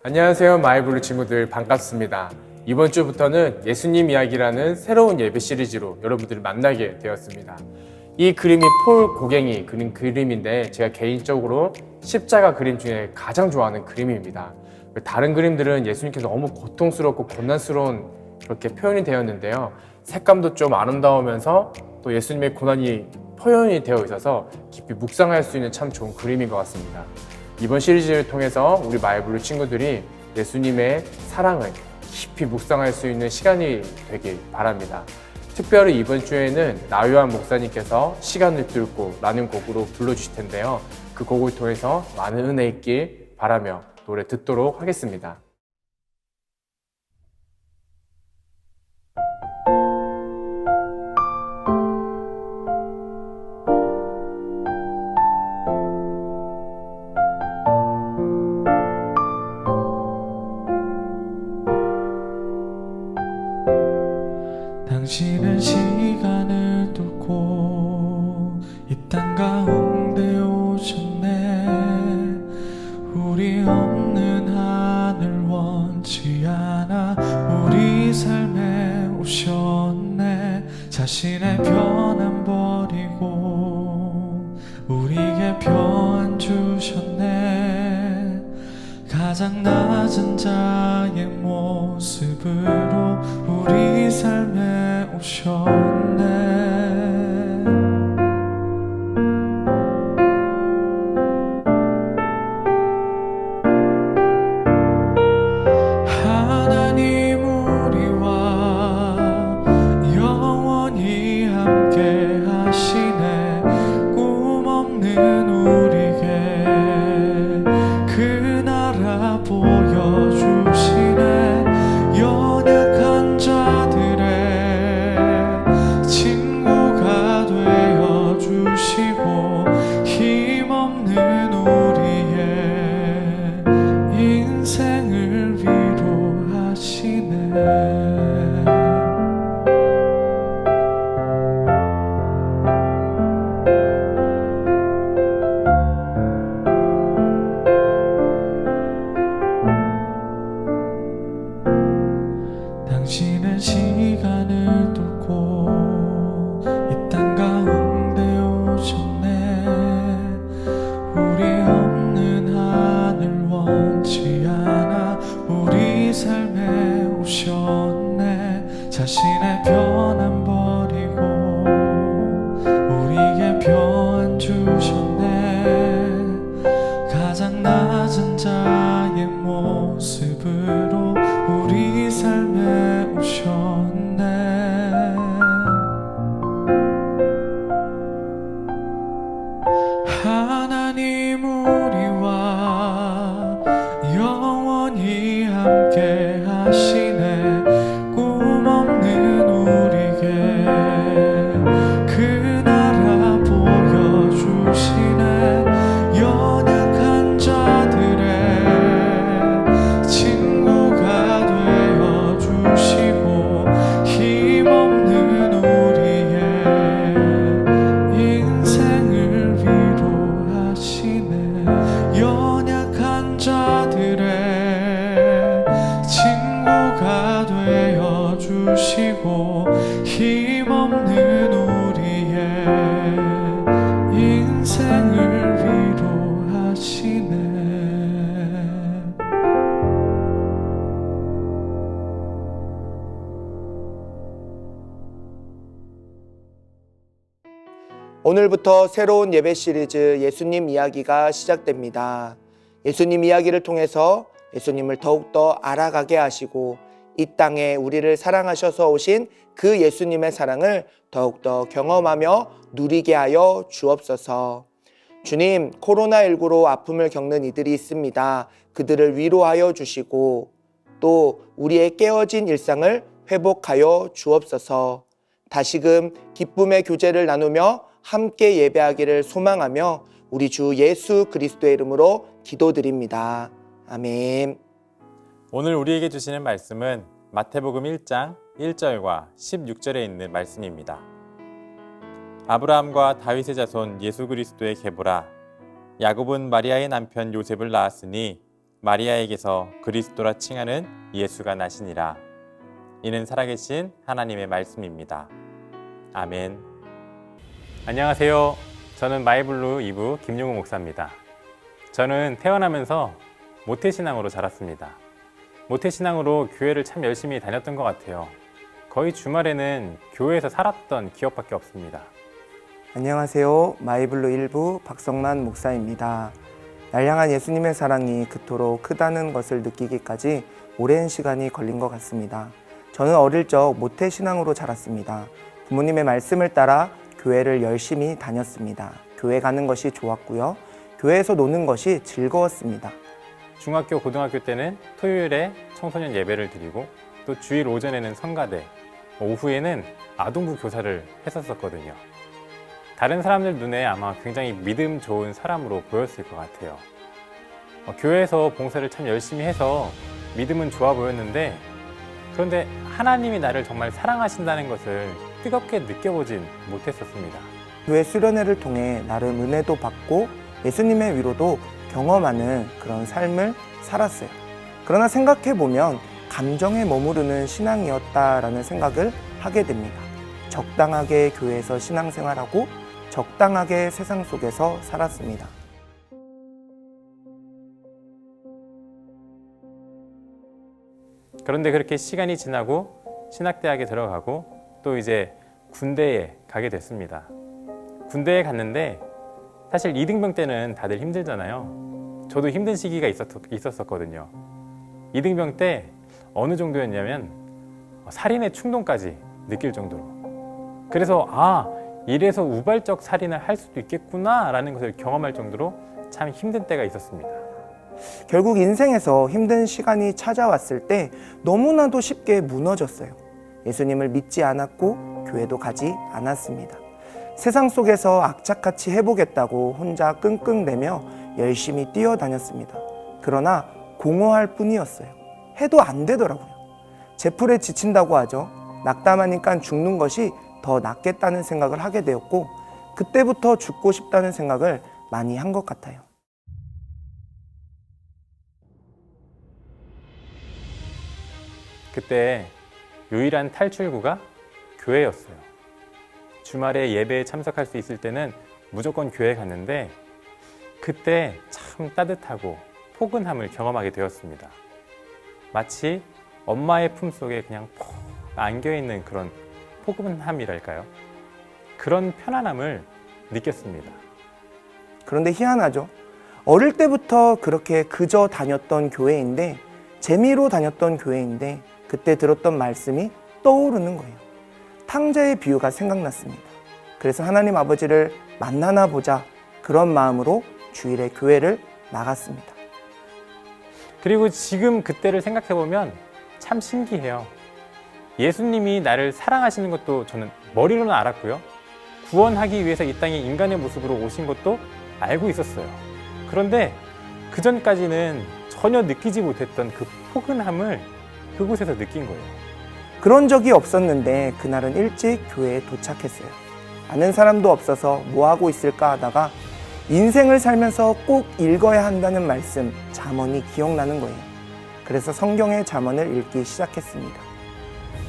안녕하세요, 마이블루 친구들 반갑습니다. 이번 주부터는 예수님 이야기라는 새로운 예배 시리즈로 여러분들을 만나게 되었습니다. 이 그림이 폴 고갱이 그린 그림인데 제가 개인적으로 십자가 그림 중에 가장 좋아하는 그림입니다. 다른 그림들은 예수님께서 너무 고통스럽고 고난스러운 그렇게 표현이 되었는데요. 색감도 좀 아름다우면서 또 예수님의 고난이 표현이 되어 있어서 깊이 묵상할 수 있는 참 좋은 그림인 것 같습니다. 이번 시리즈를 통해서 우리 마이블루 친구들이 예수님의 사랑을 깊이 묵상할 수 있는 시간이 되길 바랍니다. 특별히 이번 주에는 나요한 목사님께서 시간을 뚫고 라는 곡으로 불러주실 텐데요. 그 곡을 통해서 많은 은혜 있길 바라며 노래 듣도록 하겠습니다. 당신은 시간을 뚫고 이 땅 가운데 오셨네. 우리 없는 하늘 원치 않아 우리 삶에 오셨네. 자신의 편안 버리고 우리에게 평안 주셨네. 가장 낮은 자의 모습으로 우리 삶에 오셨네. 하나님 우리와 영원히 함께 하시네. 꿈 없는 우리에게 그 나라 보여주시네. 연약한 자들의 친구가 되어주시고 힘없는 우리의 인생을 위로하시네. 당신은 시간을 뚫고 이 땅 가운데 오셨네. 우리 없는 하늘 원치 않아 우리 삶에 오셨네. 자신의 편안 버리고 우리에게 평안 주셨네. 가장 낮은 자의 모습으로 우리 삶에 오셨네. 하나님 우리와 영원히 함께 하시네. 꿈 없는 우리에게 그 나라 보여주시네. 연약한 자들의 친구가 되어주시고 힘없는 우리의 인생을 위로하시네. 연약한 자들의 친구가 되어주시고 힘없는 우리의 인생을 위로하시네. 오늘부터 새로운 예배 시리즈 예수님 이야기가 시작됩니다. 예수님 이야기를 통해서 예수님을 더욱더 알아가게 하시고 이 땅에 우리를 사랑하셔서 오신 그 예수님의 사랑을 더욱더 경험하며 누리게 하여 주옵소서. 주님, 코로나19로 아픔을 겪는 이들이 있습니다. 그들을 위로하여 주시고 또 우리의 깨어진 일상을 회복하여 주옵소서. 다시금 기쁨의 교제를 나누며 함께 예배하기를 소망하며 우리 주 예수 그리스도의 이름으로 기도드립니다. 아멘. 오늘 우리에게 주시는 말씀은 마태복음 1장 1절과 16절에 있는 말씀입니다. 아브라함과 다윗의 자손 예수 그리스도의 계보라. 야곱은 마리아의 남편 요셉을 낳았으니 마리아에게서 그리스도라 칭하는 예수가 나시니라. 이는 살아계신 하나님의 말씀입니다. 아멘. 안녕하세요. 저는 마이블루 2부 김용우 목사입니다. 저는 태어나면서 모태신앙으로 자랐습니다. 모태신앙으로 교회를 참 열심히 다녔던 것 같아요. 거의 주말에는 교회에서 살았던 기억밖에 없습니다. 안녕하세요. 마이블루 1부 박성만 목사입니다. 날 향한 예수님의 사랑이 그토록 크다는 것을 느끼기까지 오랜 시간이 걸린 것 같습니다. 저는 어릴 적 모태신앙으로 자랐습니다. 부모님의 말씀을 따라 교회를 열심히 다녔습니다. 교회 가는 것이 좋았고요. 교회에서 노는 것이 즐거웠습니다. 중학교, 고등학교 때는 토요일에 청소년 예배를 드리고 또 주일 오전에는 성가대, 오후에는 아동부 교사를 했었거든요. 다른 사람들 눈에 아마 굉장히 믿음 좋은 사람으로 보였을 것 같아요. 교회에서 봉사를 참 열심히 해서 믿음은 좋아 보였는데, 그런데 하나님이 나를 정말 사랑하신다는 것을 뜨겁게 느껴보진 못했었습니다. 교회 수련회를 통해 나름 은혜도 받고 예수님의 위로도 경험하는 그런 삶을 살았어요. 그러나 생각해보면 감정에 머무르는 신앙이었다라는 생각을 하게 됩니다. 적당하게 교회에서 신앙생활하고 적당하게 세상 속에서 살았습니다. 그런데 그렇게 시간이 지나고 신학대학에 들어가고 또 이제 군대에 가게 됐습니다. 군대에 갔는데 사실 이등병 때는 다들 힘들잖아요. 저도 힘든 시기가 있었거든요. 이등병 때 어느 정도였냐면 살인의 충동까지 느낄 정도로. 그래서 이래서 우발적 살인을 할 수도 있겠구나 라는 것을 경험할 정도로 참 힘든 때가 있었습니다. 결국 인생에서 힘든 시간이 찾아왔을 때 너무나도 쉽게 무너졌어요. 예수님을 믿지 않았고 교회도 가지 않았습니다. 세상 속에서 악착같이 해보겠다고 혼자 끙끙대며 열심히 뛰어다녔습니다. 그러나 공허할 뿐이었어요. 해도 안 되더라고요. 제풀에 지친다고 하죠. 낙담하니까 죽는 것이 더 낫겠다는 생각을 하게 되었고, 그때부터 죽고 싶다는 생각을 많이 한 것 같아요. 그때 유일한 탈출구가 교회였어요. 주말에 예배에 참석할 수 있을 때는 무조건 교회 갔는데, 그때 참 따뜻하고 포근함을 경험하게 되었습니다. 마치 엄마의 품속에 그냥 푹 안겨있는 그런 포근함이랄까요? 그런 편안함을 느꼈습니다. 그런데 희한하죠. 어릴 때부터 그렇게 그저 다녔던 교회인데, 재미로 다녔던 교회인데, 그때 들었던 말씀이 떠오르는 거예요. 탕자의 비유가 생각났습니다. 그래서 하나님 아버지를 만나나 보자, 그런 마음으로 주일에 교회를 나갔습니다. 그리고 지금 그때를 생각해보면 참 신기해요. 예수님이 나를 사랑하시는 것도 저는 머리로는 알았고요. 구원하기 위해서 이 땅에 인간의 모습으로 오신 것도 알고 있었어요. 그런데 그 전까지는 전혀 느끼지 못했던 그 포근함을 그곳에서 느낀 거예요. 그런 적이 없었는데 그날은 일찍 교회에 도착했어요. 아는 사람도 없어서 뭐 하고 있을까 하다가 인생을 살면서 꼭 읽어야 한다는 말씀, 잠언이 기억나는 거예요. 그래서 성경의 잠언을 읽기 시작했습니다.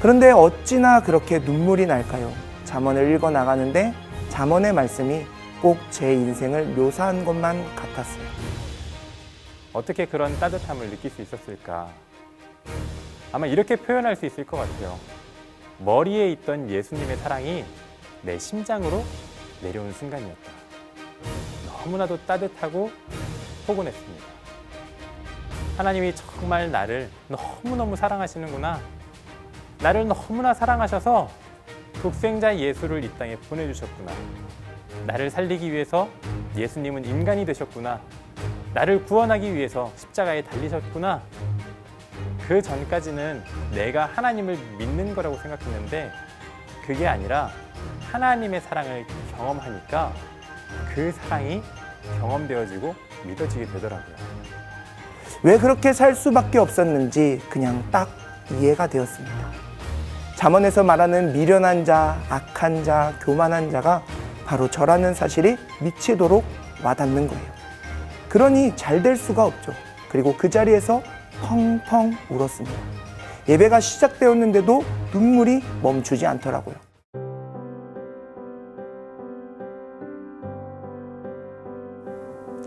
그런데 어찌나 그렇게 눈물이 날까요? 잠언을 읽어 나가는데 잠언의 말씀이 꼭 제 인생을 묘사한 것만 같았어요. 어떻게 그런 따뜻함을 느낄 수 있었을까? 아마 이렇게 표현할 수 있을 것 같아요. 머리에 있던 예수님의 사랑이 내 심장으로 내려온 순간이었다. 너무나도 따뜻하고 포근했습니다. 하나님이 정말 나를 너무너무 사랑하시는구나. 나를 너무나 사랑하셔서 독생자 예수를 이 땅에 보내주셨구나. 나를 살리기 위해서 예수님은 인간이 되셨구나. 나를 구원하기 위해서 십자가에 달리셨구나. 그 전까지는 내가 하나님을 믿는 거라고 생각했는데 그게 아니라 하나님의 사랑을 경험하니까 그 사랑이 경험되어지고 믿어지게 되더라고요. 왜 그렇게 살 수밖에 없었는지 그냥 딱 이해가 되었습니다. 잠언에서 말하는 미련한 자, 악한 자, 교만한 자가 바로 저라는 사실이 미치도록 와닿는 거예요. 그러니 잘 될 수가 없죠. 그리고 그 자리에서 펑펑 울었습니다. 예배가 시작되었는데도 눈물이 멈추지 않더라고요.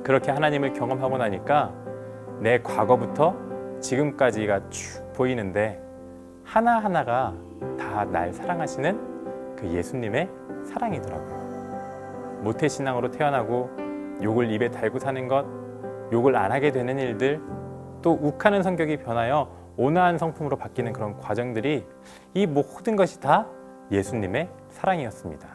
그렇게 하나님을 경험하고 나니까 내 과거부터 지금까지가 쭉 보이는데 하나하나가 다 날 사랑하시는 그 예수님의 사랑이더라고요. 모태신앙으로 태어나고 욕을 입에 달고 사는 것, 욕을 안 하게 되는 일들, 또 욱하는 성격이 변하여 온화한 성품으로 바뀌는 그런 과정들이 이 모든 것이 다 예수님의 사랑이었습니다.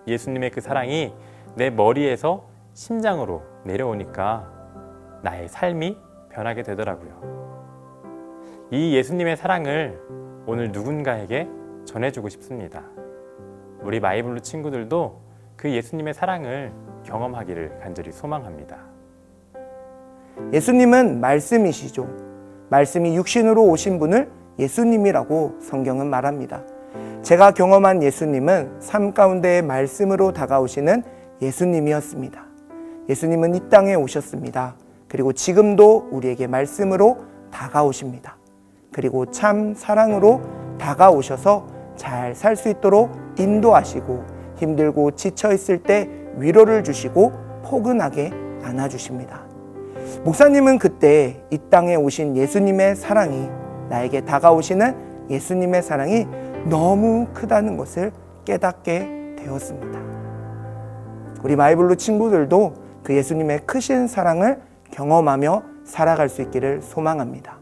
예수님의 그 사랑이 내 머리에서 심장으로 내려오니까 나의 삶이 변하게 되더라고요. 이 예수님의 사랑을 오늘 누군가에게 전해주고 싶습니다. 우리 마이블루 친구들도 그 예수님의 사랑을 경험하기를 간절히 소망합니다. 예수님은 말씀이시죠. 말씀이 육신으로 오신 분을 예수님이라고 성경은 말합니다. 제가 경험한 예수님은 삶 가운데의 말씀으로 다가오시는 예수님이었습니다. 예수님은 이 땅에 오셨습니다. 그리고 지금도 우리에게 말씀으로 다가오십니다. 그리고 참 사랑으로 다가오셔서 잘 살 수 있도록 인도하시고 힘들고 지쳐 있을 때 위로를 주시고 포근하게 안아주십니다. 목사님은 그때 이 땅에 오신 예수님의 사랑이, 나에게 다가오시는 예수님의 사랑이 너무 크다는 것을 깨닫게 되었습니다. 우리 마이블루 친구들도 그 예수님의 크신 사랑을 경험하며 살아갈 수 있기를 소망합니다.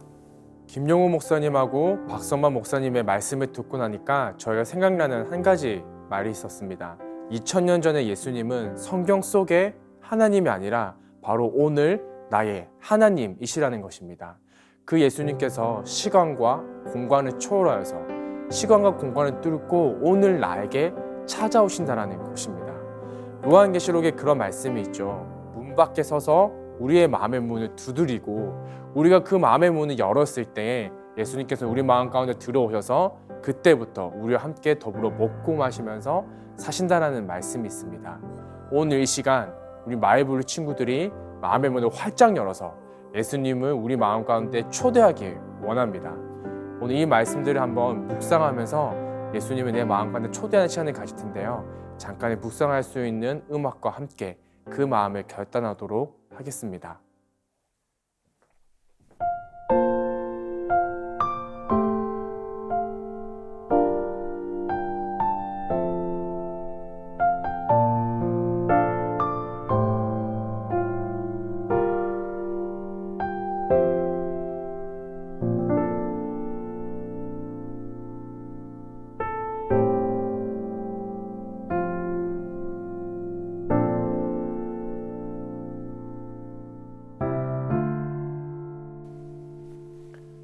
김용우 목사님하고 박성만 목사님의 말씀을 듣고 나니까 저희가 생각나는 한 가지 말이 있었습니다. 2000년 전에 예수님은 성경 속에 하나님이 아니라 바로 오늘 나의 하나님이시라는 것입니다. 그 예수님께서 시간과 공간을 초월하여서 시간과 공간을 뚫고 오늘 나에게 찾아오신다는 것입니다. 요한계시록에 그런 말씀이 있죠. 문 밖에 서서 우리의 마음의 문을 두드리고 우리가 그 마음의 문을 열었을 때 예수님께서 우리 마음 가운데 들어오셔서 그때부터 우리와 함께 더불어 먹고 마시면서 사신다라는 말씀이 있습니다. 오늘 이 시간 우리 마이블루 친구들이 마음의 문을 활짝 열어서 예수님을 우리 마음 가운데 초대하길 원합니다. 오늘 이 말씀들을 한번 묵상하면서 예수님을 내 마음 가운데 초대하는 시간을 가질 텐데요. 잠깐의 묵상할 수 있는 음악과 함께 그 마음을 결단하도록 하겠습니다.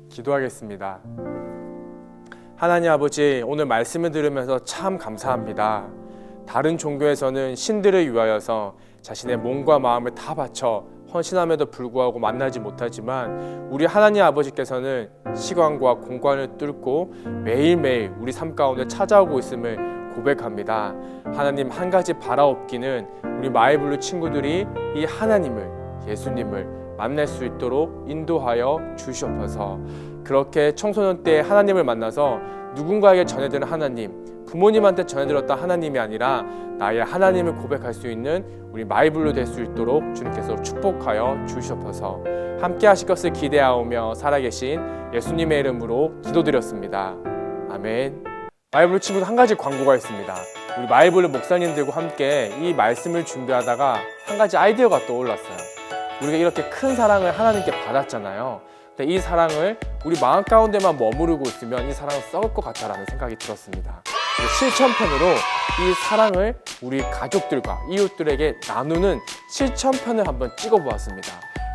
기도하겠습니다. 하나님 아버지, 오늘 말씀을 들으면서 참 감사합니다. 다른 종교에서는 신들을 위하여서 자신의 몸과 마음을 다 바쳐 헌신함에도 불구하고 만나지 못하지만 우리 하나님 아버지께서는 시간과 공간을 뚫고 매일매일 우리 삶 가운데 찾아오고 있음을 고백합니다. 하나님, 한 가지 바라옵기는 우리 마이블루 친구들이 이 하나님을, 예수님을 만날 수 있도록 인도하여 주시옵소서. 그렇게 청소년 때 하나님을 만나서 누군가에게 전해드린 하나님, 부모님한테 전해드렸던 하나님이 아니라 나의 하나님을 고백할 수 있는 우리 마이블루 될 수 있도록 주님께서 축복하여 주시옵소서. 함께 하실 것을 기대하오며 살아계신 예수님의 이름으로 기도드렸습니다. 아멘. 마이블루 친구들, 한 가지 광고가 있습니다. 우리 마이블루 목사님들과 함께 이 말씀을 준비하다가 한 가지 아이디어가 떠올랐어요. 우리가 이렇게 큰 사랑을 하나님께 받았잖아요. 근데 이 사랑을 우리 마음 가운데만 머무르고 있으면 이 사랑은 썩을 것 같다라는 생각이 들었습니다. 실천편으로 이 사랑을 우리 가족들과 이웃들에게 나누는 실천편을 한번 찍어보았습니다.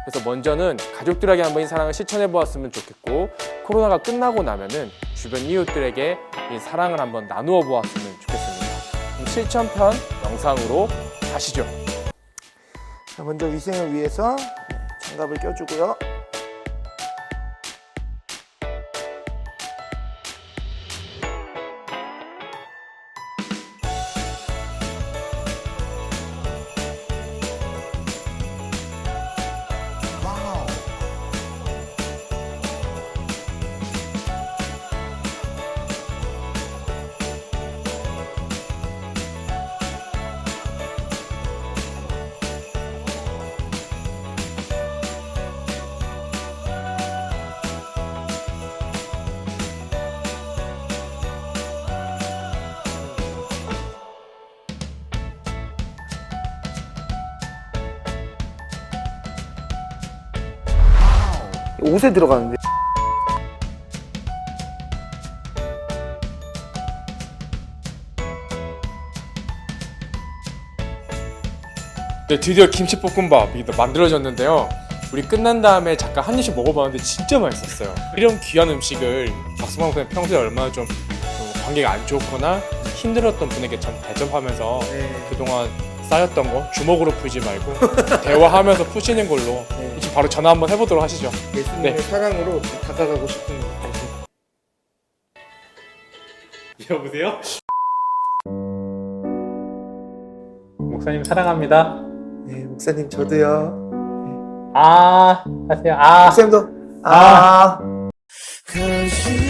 그래서 먼저는 가족들에게 한번 이 사랑을 실천해 보았으면 좋겠고, 코로나가 끝나고 나면은 주변 이웃들에게 이 사랑을 한번 나누어 보았으면 좋겠습니다. 실천편 영상으로 가시죠. 자, 먼저 위생을 위해서 장갑을 껴주고요. 와우. 옷에 들어가는데. 네, 드디어 김치볶음밥이 만들어졌는데요. 우리 끝난 다음에 잠깐 한 입씩 먹어봤는데 진짜 맛있었어요. 이런 귀한 음식을 박수방 선생님 평소에 얼마나 좀 관계가 안 좋거나 힘들었던 분에게 전 대접하면서 그동안 쌓였던 거 주먹으로 풀지 말고 대화하면서 푸시는 걸로 지금 바로 전화 한번 해보도록 하시죠. 예수님의 네. 사랑으로 다가가고 싶은 거. 여보세요? 목사님 사랑합니다. 네, 목사님 저도요. 하세요. 목사님도. 아. Cause you